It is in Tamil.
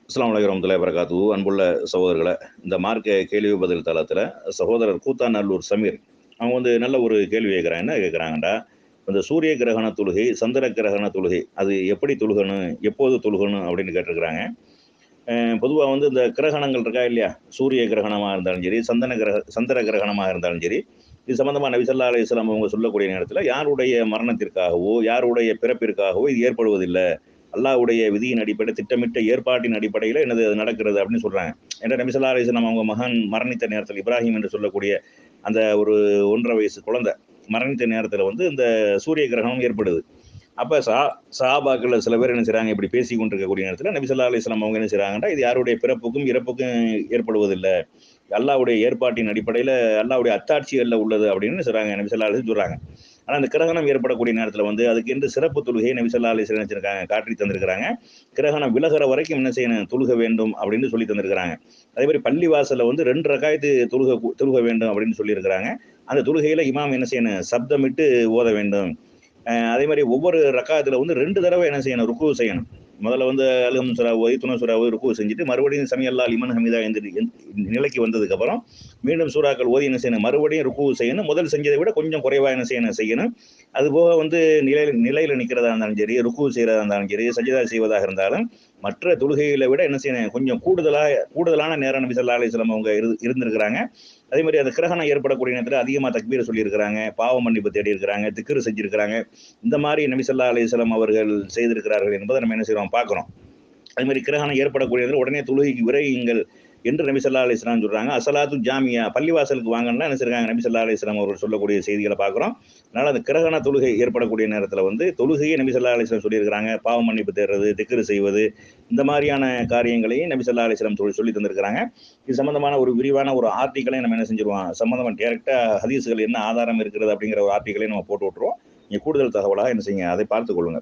அஸ்ஸலாமு அலைக்கும் வரஹ்மத்துல்லாஹி வபரகாத்துஹு. அன்புள்ள சகோதரர்களே, இந்த மார்க்க கேள்வி பதில் தளத்துல சகோதரர் கூத்தாநல்லூர் சமீர் அவங்க நல்ல ஒரு கேள்வி கேட்குறாங்க. என்ன கேட்குறாங்கண்டா, இந்த சூரிய கிரகண தொழுகை, சந்திர கிரகண தொழுகை அது எப்படி தொழுகணும்? எப்போது தொழுகணும்? அப்படின்னு கேட்டிருக்கிறாங்க. பொதுவா இந்த கிரகணங்கள் இருக்கா இல்லையா? சூரிய கிரகணமா இருந்தாலும் சரி, சந்திர கிரகணமா இருந்தாலும் சரி, இது சம்பந்தமா நபி ஸல்லல்லாஹு அலைஹி வஸல்லம் அவங்க சொல்லக்கூடிய நேரத்துல, யாருடைய மரணத்திற்காகவோ, யாருடைய பிறப்பிற்காகவோ இது ஏற்படுவதில்ல. அல்லாஹ்வுடைய விதியின் அடிப்படை, திட்டமிட்ட ஏற்பாட்டின் அடிப்படையில அது நடக்கிறது அப்படின்னு சொல்றாங்க. ஏன்னா நபி ஸல்லல்லாஹு அலைஹி வஸல்லம் அவங்க மகன் மரணித்த நேரத்தில் இப்ராஹிம் என்று சொல்லக்கூடிய அந்த ஒரு 1 1/2 வயசு குழந்தை மரணித்த நேரத்துல இந்த சூரிய கிரகணம் ஏற்படுது. அப்ப சஹாபாக்கள்ல சில பேர் என்ன செய்றாங்க, இப்படி பேசிக் கொண்டிருக்கக்கூடிய நேரத்துல நபி ஸல்லல்லாஹு அலைஹி வஸல்லம் அவங்க என்ன செய்றாங்கன்னா, இது யாருடைய பிறப்புக்கும், இறப்புக்கும் ஏற்படுவதில்ல. அல்லாஹ்வுடைய ஏற்பாட்டின் அடிப்படையில, அல்லாஹ்வுடைய அத்தாட்சிகள்ல உள்ளது அப்படின்னு என்ன செய்றாங்க, நபி ஸல்லல்லாஹு அலைஹி வஸல்லம் சொல்றாங்க. ஆனா அந்த கிரகணம் ஏற்படக்கூடிய நேரத்துல அதுக்கென்று சிறப்பு தொழுகையை நபி ஸல்லல்லாஹு அலைஹி வஸல்லம் என்ன செஞ்சிருக்காங்க, காட்டி தந்திருக்கிறாங்க. கிரகணம் விலகுற வரைக்கும் என்ன செய்யணும், தொழுக வேண்டும் அப்படின்னு சொல்லி தந்திருக்கிறாங்க. அதே மாதிரி பள்ளி வாசல்ல 2 ரக்காயத்து தொழுக வேண்டும் அப்படின்னு சொல்லியிருக்கிறாங்க. அந்த தொழுகையில இமாம் என்ன செய்யணும், சப்தமிட்டு ஓத வேண்டும். அதே மாதிரி ஒவ்வொரு ரக்காத்துல 2 தடவை என்ன செய்யணும், ருக்கு செய்யணும். முதல்ல அல்ஹம் சூரா ஓதி, துணை சூரா ஓதி ருக்கு செஞ்சுட்டு, மறுபடியும் சமி அல்லாஹ் லிமன் ஹமீதா நிலைக்கு வந்ததுக்கு அப்புறம் மீண்டும் சூறாக்கள் ஓதி என்ன செய்யணும், மறுபடியும் ருக்கு செய்யணும். முதல் செஞ்சதை விட கொஞ்சம் குறைவா என்ன செய்யணும். அதுபோக நிலையில நிக்கிறதா இருந்தாலும் சரி, ருக்கு செய்யறதா இருந்தாலும் சரி, சஜிதா செய்வதாக இருந்தாலும் மற்ற தொழுகைகளை விட என்ன செய்யணும், கொஞ்சம் கூடுதலான நேரம் நபி ஸல்லல்லாஹு அலைஹி வஸல்லம் அவங்க இருந்திருக்கிறாங்க. அதே மாதிரி அந்த கிரகணம் ஏற்படக்கூடிய நேரத்தில் அதிகமா தக்பீர் சொல்லியிருக்கிறாங்க, பாவ மன்னிப்பு தேடி இருக்கிறாங்க, திக்ரு செஞ்சிருக்கிறாங்க. இந்த மாதிரி நபி ஸல்லல்லாஹு அலைஹி வஸல்லம் அவர்கள் செய்திருக்கிறார்கள் என்பதை நம்ம என்ன செய்றோம், பார்க்கிறோம். அதே மாதிரி கிரகணம் ஏற்படக்கூடிய நேரத்தில் உடனே தொழுகைக்கு விரையுங்கள் என்று நபி ஸல்லல்லாஹு அலைஹி வஸல்லம் சொல்றாங்க. அஸ்ஸலாத்து ஜாமியா, பள்ளிவாசலுக்கு வாங்கன்னா என்ன செய்றாங்க, நபி ஸல்லல்லாஹு அலைஹி வஸல்லம் அவர்கள் சொல்லக்கூடிய செய்திகளை பார்க்கிறோம். அதனால அந்த கிரகண தொழுகை ஏற்படக்கூடிய நேரத்தில் தொழுகையை நபி ஸல்லல்லாஹு அலைஹி வஸல்லம் சொல்லியிருக்கிறாங்க. பாவ மன்னிப்பு தேடுறது, திக்ரு செய்வது, இந்த மாதிரியான காரியங்களையும் நபி ஸல்லல்லாஹு அலைஹி வஸல்லம் சொல்லி தந்திருக்கிறாங்க. இது சம்பந்தமான ஒரு விரிவான ஒரு ஆர்டிக்கலை நம்ம என்ன செஞ்சிருவோம், சம்பந்தமா டைரக்டா ஹதீஸ்கள் என்ன ஆதாரம் இருக்கிறது அப்படிங்கிற ஒரு ஆர்டிக்கலை நம்ம போட்டு விட்டுருவோம். நீங்க கூடுதல் தகவலாக என்ன செய்யுங்க, அதை பார்த்துக் கொள்ளுங்க.